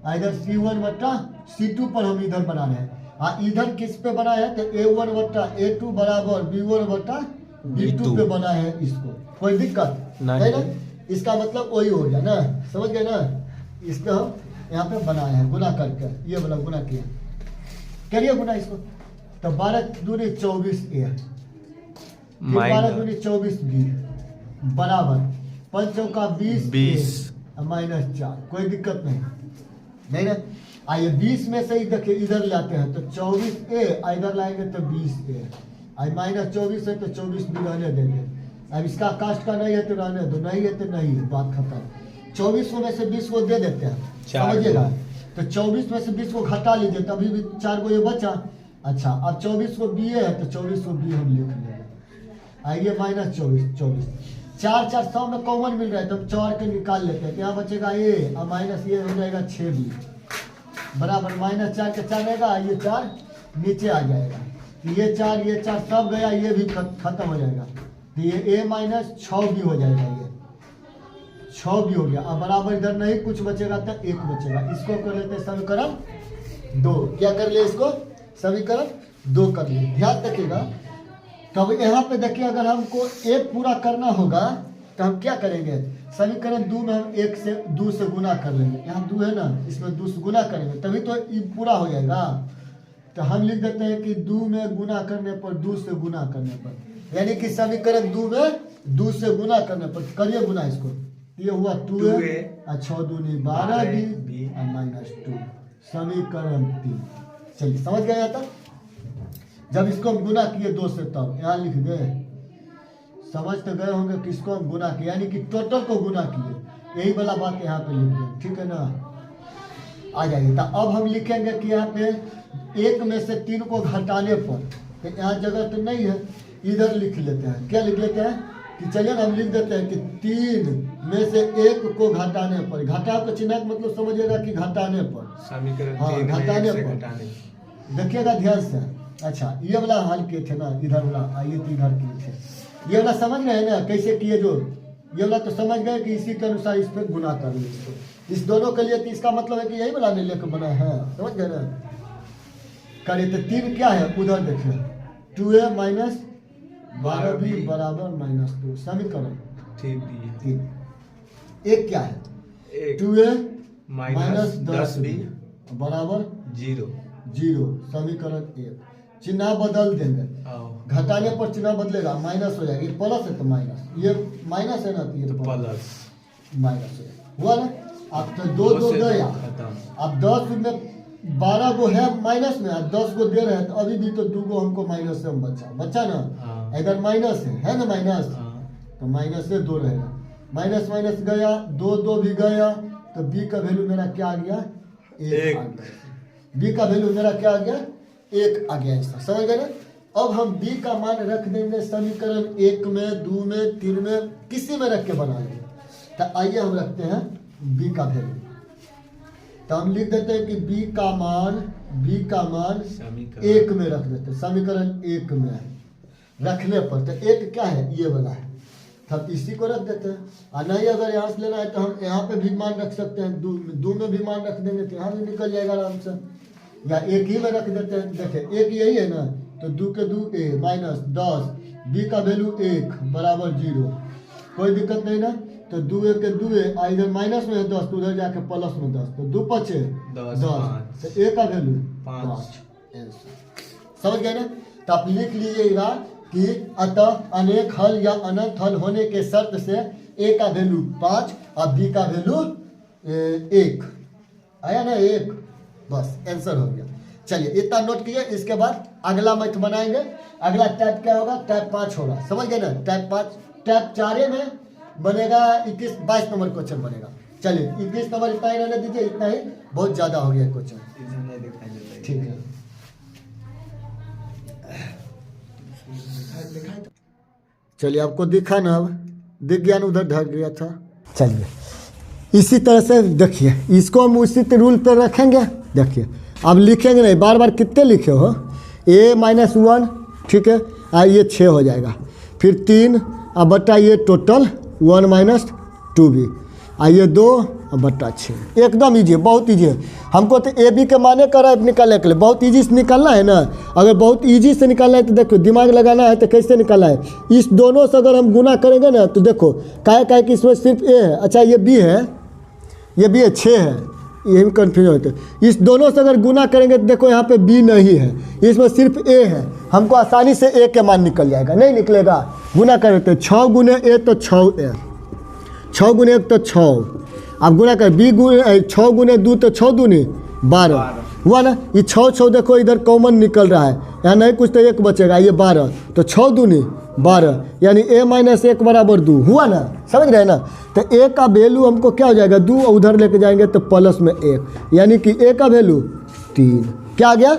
इधर C1/C2 पर हम इधर बना रहे हैं। हाँ, इधर किस पे बना है तो A1/A2 बराबर B1/B2 पे बना है इसको, कोई दिक्कत नहीं ना। इसका मतलब वही हो गया ना, समझ गए ना। इसको हम यहाँ पे बनाए हैं गुना करके, ये वाला गुना किया, करिए गुना इसको। तो 12 दूनी 24A, 12 दूनी 24B बराबर 5 चौका 20 -4, कोई दिक्कत नहीं ना। आइए 20 में से ही देखिए इधर लाते हैं तो 24A, इधर लाएंगे तो 20A, आई -24 है तो 24 भी रहने देंगे। अब इसका कास्ट का नहीं है तो रहने दो, नहीं है तो नहीं है, बात खत्म। 24 में से 20 को दे देते हैं, समझिएगा। तो 24 में से 20 को घटा लीजिए, तभी भी 4 को ये बचा। अच्छा, अब 24 को B है तो 24 को B हम लिख लेंगे, आइए -24 4 4 100 में कॉमन मिल रहा है तो हम 4 के निकाल लेते हैं, क्या बचेगा A और माइनस ये हो जाएगा 6B बराबर -4 के 4 रहेगा, ये 4 नीचे आ जाएगा, ये 4 सब गया, ये भी खत्म हो जाएगा, तो ये A -6 भी हो जाएगा, ये 6 भी हो गया। अब बराबर इधर नहीं कुछ बचेगा तो 1 बचेगा, इसको कर लेते हैं समीकरण 2। क्या कर लिए इसको, समीकरण 2 कर लिए। ध्यान रखिएगा, तब यहाँ पे देखिए अगर हमको 1 पूरा करना होगा तो हम क्या करेंगे, समीकरण 2 में हम 1 से 2 से गुना कर लेंगे, यहाँ 2 है ना, इसमें 2 से गुना करेंगे तभी तो ये पूरा हो जाएगा। तो हम लिख देते हैं कि 2 में गुना करने पर, 2 से गुना करने पर, यानी कि समीकरण 2 में 2 से गुना करने पर, करिए गुना इसको, ये हुआ 2A और 6 दूनी 12B और -2, समीकरण 3। चलिए समझ गए यहाँ तक। जब इसको हम गुना किए 2 से, तब यहाँ लिख दे, समझ तो गए होंगे किसको हम गुना किए, यानी कि टोटल को गुना किए, यही वाला बात यहाँ पे लिख दें, ठीक है ना। आ जाइए, तो अब हम लिखेंगे कि यहाँ पे 1 में से 3 को घटाने पर, तो यहाँ जगह तो नहीं है, इधर लिख लेते हैं, क्या लिख लेते हैं कि चलिए हम लिख देते हैं कि 3 में से 1 को घटाने पर, घटा को चिन्ह का मतलब समझिएगा कि घटाने पर, समीकरण घटाने पर, देखिएगा ध्यान से। अच्छा, ये वाला हल किए थे ना, इधर वाला, आइए तो इधर किए थे, ये वाला समझ रहे हैं ना कैसे किए, जो ये वाला तो समझ गए कि इसी के अनुसार इस पर गुना कर लिए इसको, इस दोनों के लिए। तो इसका मतलब है कि यही वाला नहीं लेकर बना है, समझ गए ना। करिए तो 3 क्या है, उधर देखिए 2A - 12B बराबर -2, समीकरण 3। 1 क्या है 2A - 10B बराबर 0, समीकरण 1। चिन्ह बदल देंगे, घटाने पर चिन्ह बदलेगा, माइनस हो जाएगा, ये प्लस है तो माइनस, ये माइनस है ना तो ये प्लस माइनस हो जाएगा, हुआ ना। अब तो 2 गया, अब 10 में 12 गो है माइनस में, अब 10 गो दे रहे हैं तो अभी भी तो 2 गो हमको माइनस से हम बचा ना, इधर माइनस है ना, माइनस तो माइनस से 2 रहेगा, माइनस गया, 2 भी गया, तो B का वैल्यू मेरा क्या आ गया, 1। B का वैल्यू मेरा क्या आ गया, 1 आ गया, इसका समझ गए ना। अब हम B का मान रख देंगे समीकरण 1 में, 2 में, 3 में, किसी में रख के बना लेंगे। तो आइए हम रखते हैं B का वैल्यू, तो हम लिख देते हैं कि B का मान 1 में रख देते हैं, समीकरण 1 में रखने पर, तो 1 क्या है, ये वाला है, तब इसी को रख देते हैं। और नहीं अगर यहाँ से लेना है तो हम यहाँ पे भी मान रख सकते हैं, 2 में भी मान रख देंगे तो यहाँ भी निकल जाएगा आराम से, या 1 ही में रख देते हैं। देखिए 1 यही है ना, तो 2 के 2 a माइनस 10, b का वैल्यू 1 बराबर 0, कोई दिक्कत नहीं ना। तो 2 a के 2 a इधर माइनस में है 10 तो उधर जाके प्लस में 10, तो 2 5 10, तो a का वैल्यू 5। समझ गए ना। तो आप लिख लीजिएगा कि अतः अनेक हल या अनंत हल होने के शर्त से a का वैल्यू 5 और b का वैल्यू 1 आया ना, 1, बस आंसर हो गया। चलिए इतना नोट कीजिए। इसके बाद अगला मैथ बनाएंगे। अगला टाइप क्या होगा, टाइप 5 होगा, समझ गए ना। टाइप 5, टाइप 4 में बनेगा 22 नंबर क्वेश्चन बनेगा। चलिए 21 नंबर इतना ही रहने दीजिए, इतना ही बहुत ज़्यादा हो गया क्वेश्चन, ठीक है। चलिए आपको दिखा ना, अब दिख गया ना, उधर ढक गया था। चलिए इसी तरह से देखिए, इसको हम उसी रूल पर रखेंगे। देखिए अब लिखेंगे नहीं, बार बार कितने लिखे हो, a-1, ठीक है, ये 6 हो जाएगा, फिर 3 अब बट्टा ये टोटल 1 - 2b, आइए 2 अब बट्टा 6। एकदम ईजी है, बहुत ईजी है। हमको तो ए बी के माने कर रहा है निकालने के लिए, बहुत ईजी से निकालना है ना। अगर बहुत ईजी से निकालना है तो देखो दिमाग लगाना है, तो कैसे निकालना है। इस दोनों से अगर हम गुना करेंगे ना तो देखो काय कि इसमें सिर्फ ए है, अच्छा ये बी है, ये बी है, 6 है, यही कन्फ्यूज होते हैं। इस दोनों से अगर गुना करेंगे तो देखो यहाँ पे बी नहीं है, इसमें सिर्फ ए है, हमको आसानी से ए के मान निकल जाएगा। नहीं निकलेगा, गुना करेंगे 6 गुने ए तो 6 ए, 6 गुने 1 तो 6, अब गुना कर 6 गुने 2 तो 6 दूनी 12 हुआ ना। ये 6 देखो इधर कॉमन निकल रहा है, यहाँ नहीं कुछ तो 1 बचेगा, ये 12, तो 6 दूनी 12, यानी a-1 बराबर 2 हुआ ना, समझ रहे हैं ना। तो a का वैल्यू हमको क्या हो जाएगा 2, उधर लेके जाएंगे तो प्लस में 1, यानी कि a का वैल्यू 3, क्या आ गया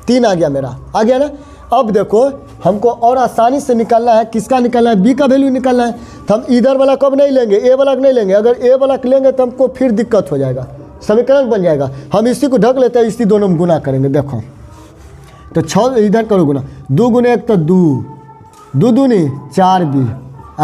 3 आ गया मेरा, आ गया ना। अब देखो हमको और आसानी से निकालना है, किसका निकालना है, b का वैल्यू निकालना है। तो हम इधर वाला कब नहीं लेंगे, a वाला नहीं लेंगे, अगर a वाला लेंगे तो हमको फिर दिक्कत हो जाएगा, समीकरण बन जाएगा। हम इसी को ढक लेते हैं, इसी दोनों में गुना करेंगे। देखो तो 6 इधर करो गुना, 2 गुने 1 तो 2, 2 दूनी 4b,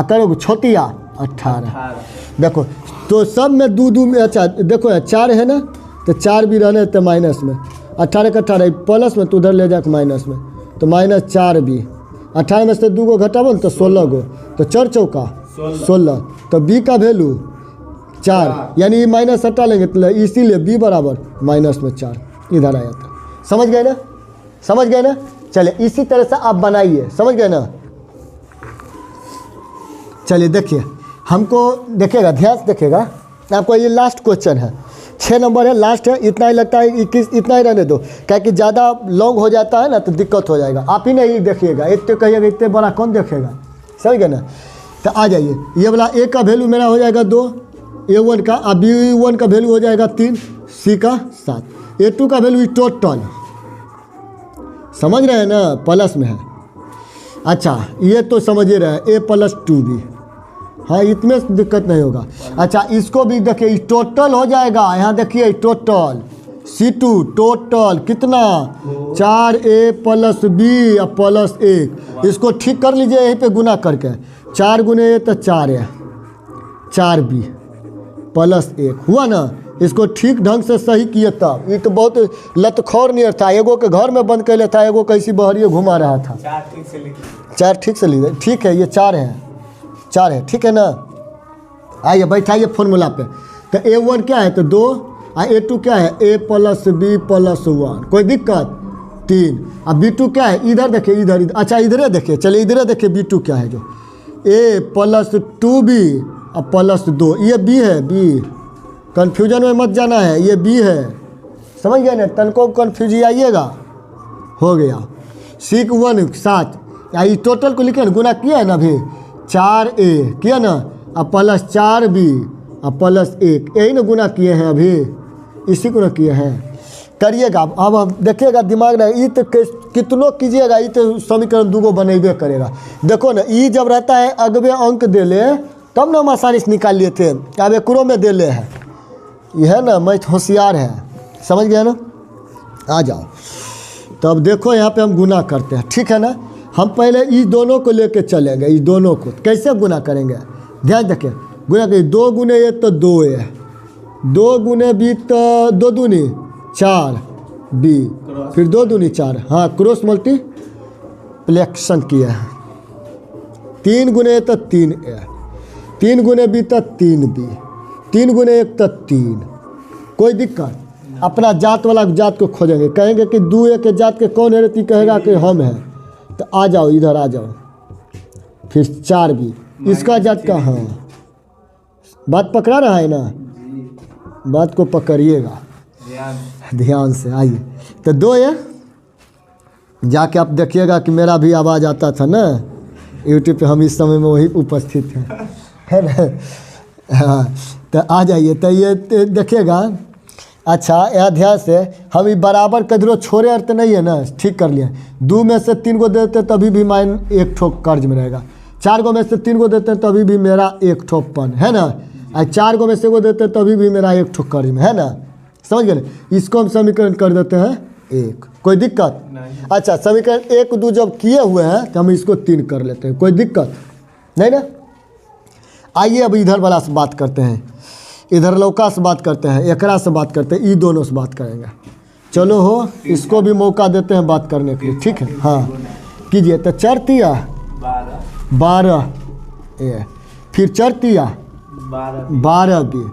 करोगे 6 18। देखो तो सब में 2 में, अच्छा देखो 4 है ना, तो 4 भी रहने तो माइनस में, 18 का 18 प्लस में, तो उधर ले जाकर माइनस में, तो -4b, 18 में से 2 को घटाबो तो 16 गो, तो 4 चौका 16, तो b का वैल्यू 4, यानी माइनस हटा लेंगे तो इसीलिए b बराबर -4 इधर आया था। समझ गए ना, समझ गए ना। चलिए इसी तरह से आप बनाइए, समझ गए ना। चलिए देखिए, हमको देखिएगा, ध्यान से देखिएगा, आपको ये लास्ट क्वेश्चन है, 6 नंबर है, लास्ट है, इतना ही लगता है 21, इतना ही रहने दो, क्या कि ज़्यादा लॉन्ग हो जाता है ना तो दिक्कत हो जाएगा। आप ही नहीं देखिएगा, इतने कहिएगा इतने बड़ा कौन देखेगा, समझ गए ना। तो आ जाइए, ये वाला a का वैल्यू मेरा हो जाएगा 2, a1 का, अब b1 का वैल्यू हो जाएगा 3, c का 7, a2 का वैल्यू टोटल, समझ रहे हैं ना, प्लस में है। अच्छा ये तो समझिए रहे a + 2b, हाँ इतने से दिक्कत नहीं होगा। अच्छा इसको भी देखिए, टोटल हो जाएगा, यहाँ देखिए टोटल C2 टोटल कितना 4a + b प्लस 1, इसको ठीक कर लीजिए यहीं पे गुना करके, 4 गुने a तो 4a, 4b प्लस 1 हुआ ना। इसको ठीक ढंग से सही किए तब, ये तो बहुत लतखोर नहीं था, एगो के घर में बंद कर लेता है, एगो कैसी बहरिए घुमा रहा था। 4 ठीक से लीजिए, ठीक है, ये 4 है, 4 है, ठीक है ना। आइए बैठाइए फॉर्मूला पे, तो a1 क्या है तो 2, और a2 क्या है a + b + 1, कोई दिक्कत 3, अब b2 क्या है, इधर देखिए, इधर, अच्छा इधर देखिए, चलिए इधर देखिए b2 क्या है, जो a + 2b प्लस 2, ये b है, b कन्फ्यूजन में मत जाना है, ये b है, समझ गए ना, तनको कन्फ्यूज आइएगा, हो गया। c1 7, ये टोटल को लिखे ना, गुना किया है ना अभी, 4a किया ना, अब प्लस 4b प्लस 1, यही ना गुना किए हैं अभी, इसी को ना किए हैं, करिएगा। अब देखिएगा दिमाग ना, ये तो कितनों कीजिएगा, ये तो समीकरण 2 बनेबे करेगा। देखो ना, ये जब रहता है अगबे अंक दे ले तब ना हम आसानी से निकाल लिए थे, अब एकरो में दे ले है, यह है ना मैथ होशियार है, समझ गया ना। आ जाओ, तो अब देखो यहाँ पे हम गुना करते हैं, ठीक है ना। हम पहले इस दोनों को लेके चलेंगे, इस दोनों को कैसे गुना करेंगे, ध्यान रखें। गुना करिए, 2 गुने a तो 2a, 2 गुने b तो 2 दूनी 4b, फिर 2 दूनी 4, हाँ क्रॉस मल्टी मल्टीप्लिकेशन किया है। 3 गुने तो 3a, 3 गुने b तो 3b, 3 गुने 1 तो 3। कोई दिक्कत? अपना जात वाला जात को खोजेंगे, कहेंगे कि 2a के जात के कौन है रे, कहेगा कि हम हैं। तो आ जाओ इधर आ जाओ। फिर 4b इसका जात का, हाँ बात पकड़ा रहा है ना, बात को पकड़िएगा ध्यान से। आइए तो 2a जाके आप देखिएगा कि मेरा भी आवाज़ आता था ना यूट्यूब पे, हम इस समय में वही उपस्थित हैं, है ना। हाँ तो आ जाइए। तो ये देखिएगा। अच्छा यह ध्यान से, हम ये बराबर कदरों छोड़े अर्थ नहीं है ना, ठीक कर लिया। 2 में से 3 को देते तभी भी माइन 1 ठो कर्ज में रहेगा। 4 को में से 3 को देते तभी भी मेरा 1 ठो पन है ना, और 4 को में से को देते तभी भी मेरा 1 ठो कर्ज में है ना। समझ गए? इसको हम समीकरण कर देते हैं 1। कोई दिक्कत नहीं। अच्छा समीकरण 1 2 जब किए हुए हैं तो हम इसको 3 कर लेते हैं। कोई दिक्कत नहीं ना। आइए अब इधर वाला से बात करते हैं, इधर लौका से बात करते हैं, एकरा से बात करते हैं, ये दोनों से बात करेंगे। चलो हो, इसको भी मौका देते हैं बात करने के लिए, ठीक है। हाँ कीजिए। तो 4 तिया 12 ए, फिर 4 तिया 12 भी,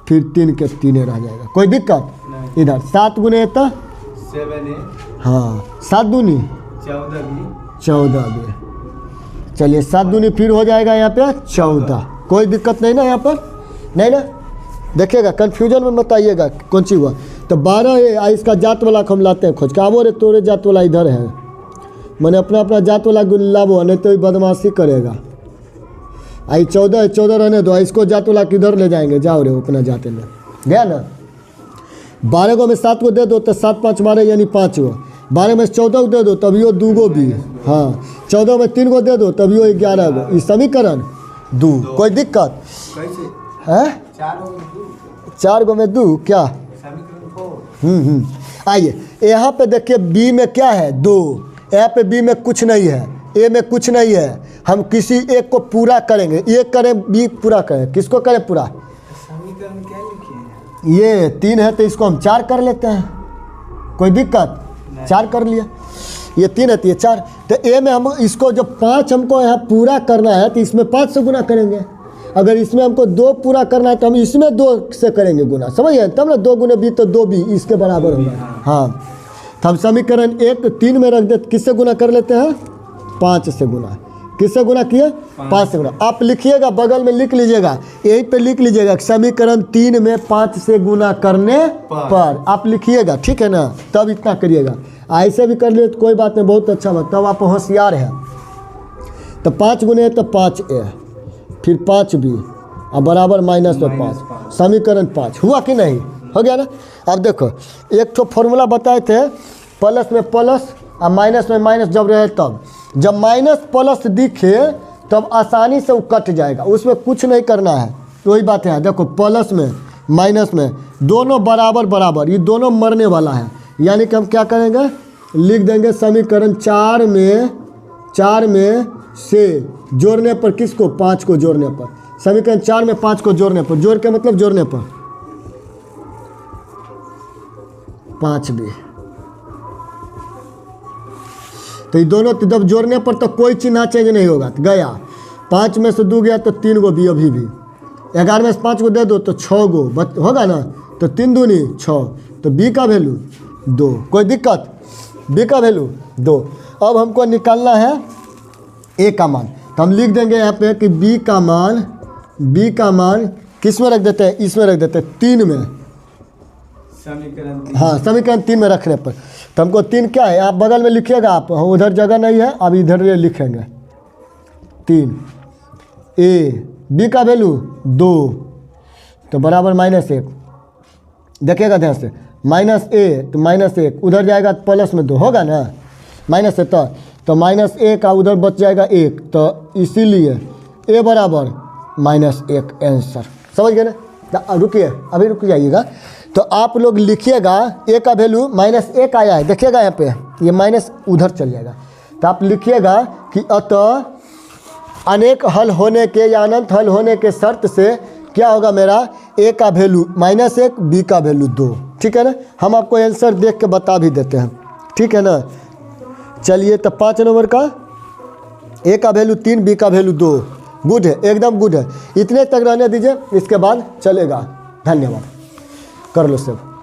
फिर 3 के 3 रह जाएगा। कोई दिक्कत? इधर 7 गुने तो 7a, हाँ 7 दूनी 14 भी। चलिए 7 दूनी फिर हो जाएगा यहाँ पे 14। कोई दिक्कत नहीं ना यहाँ पर, नहीं ना। देखिएगा कन्फ्यूजन में मत आइएगा कौन सी हुआ। तो 12 है, इसका जात वाला हम लाते हैं खोज के। आवो रे तोरे जात वाला इधर है, मैंने अपना अपना जात वाला लावो, नहीं तो बदमाशी करेगा। आई 14 है, 14 रहने दो। इसको जात वाला किधर ले जाएंगे, जाओ रे अपना जाते में गया ना। 12 को में 7 को दे दो तो 7 5 12 यानी 5 गो। 12 में 14 को दे दो तभी वो 2 गो भी। हाँ 14 में 3 को दे दो तभी वो 11 गो। ये समीकरण 2। कोई दिक्कत है? 4 गो में 2 क्या? आइए यहाँ पे देखिए बी में क्या है 2, यहाँ पे बी में कुछ नहीं है, ए में कुछ नहीं है। हम किसी एक को पूरा करेंगे, ए करें बी पूरा करें, किसको करें पूरा? समीकरण क्या लिखे हैं? ये 3 है तो इसको हम 4 कर लेते हैं। कोई दिक्कत? 4 कर लिया। ये 3 है तो ये 4। तो ए में हम इसको जो 5 हमको यहाँ पूरा करना है तो इसमें 5 से गुना करेंगे। अगर इसमें हमको 2 पूरा करना है तो हम इसमें 2 से करेंगे गुना, समझिए तब ना। 2 गुने बी तो 2 बी इसके बराबर होगा। हाँ तो हम समीकरण 1 3 में रख देते, किससे गुना कर लेते हैं? 5 से गुना। किससे गुना किए? 5 से गुना। आप लिखिएगा, बगल में लिख लीजिएगा, यहीं पे लिख लीजिएगा समीकरण 3 में 5 से गुना करने पर आप लिखिएगा, ठीक है ना। तब इतना करिएगा, ऐसे भी कर लिए तो कोई बात नहीं, बहुत अच्छा बात, तब आप होशियार हैं। तो 5 गुने तो 5a, फिर 5b और बराबर माइनस में 5। समीकरण 5 हुआ कि नहीं? हो गया ना। अब देखो एक तो फॉर्मूला बताए थे, प्लस में प्लस और माइनस में माइनस जब रहे तब, जब माइनस प्लस दिखे तब आसानी से वो कट जाएगा, उसमें कुछ नहीं करना है। तो वही बात है, देखो प्लस में माइनस में दोनों बराबर बराबर, ये दोनों मरने वाला है। यानी कि हम क्या करेंगे, लिख देंगे समीकरण 4 में से जोड़ने पर, किसको? 5 को जोड़ने पर। समीकरण 4 में 5 को जोड़ने पर, जोड़ के मतलब जोड़ने पर 5b। तो ये दोनों जब जोड़ने पर तो कोई चिन्ह चेंज नहीं होगा, तो गया। 5 में से 2 गया तो 3 गो बी अभी भी। 11 में से 5 को दे दो तो 6 गो होगा ना, तो 3 दूनी 6, तो बी का वैल्यू 2। कोई दिक्कत? बी का वैल्यू 2। अब हमको निकालना है ए का मान, तो हम लिख देंगे यहाँ पे कि बी का मान किस में रख देते हैं? इसमें रख देते हैं 3 में। समीकरण 3। हाँ समीकरण 3 में रखने पर तो हमको 3 क्या है, आप बगल में लिखिएगा। आप उधर जगह नहीं है, अब इधर लिखेंगे 3 ए, बी का वैल्यू 2 तो बराबर -1। देखिएगा ध्यान से, -a तो -1 उधर जाएगा तो प्लस में 2 होगा ना, माइनस है तो -1 का उधर बच जाएगा 1, तो इसीलिए a बराबर -1 आंसर। समझ गए ना। रुकिए अभी रुक जाइएगा। तो आप लोग लिखिएगा a का वैल्यू -1 आया है, देखिएगा यहाँ पे ये माइनस उधर चल जाएगा। तो आप लिखिएगा कि अतः अनेक हल होने के या अनंत हल होने के शर्त से क्या होगा, मेरा a का वैल्यू -1, b का वैल्यू 2। ठीक है ना। हम आपको आंसर देख के बता भी देते हैं, ठीक है ना। चलिए तो 5 नंबर का ए का वैल्यू 3, बी का वैल्यू 2। गुड है, एकदम गुड है। इतने तक रहने दीजिए, इसके बाद चलेगा। धन्यवाद। कर लो सब।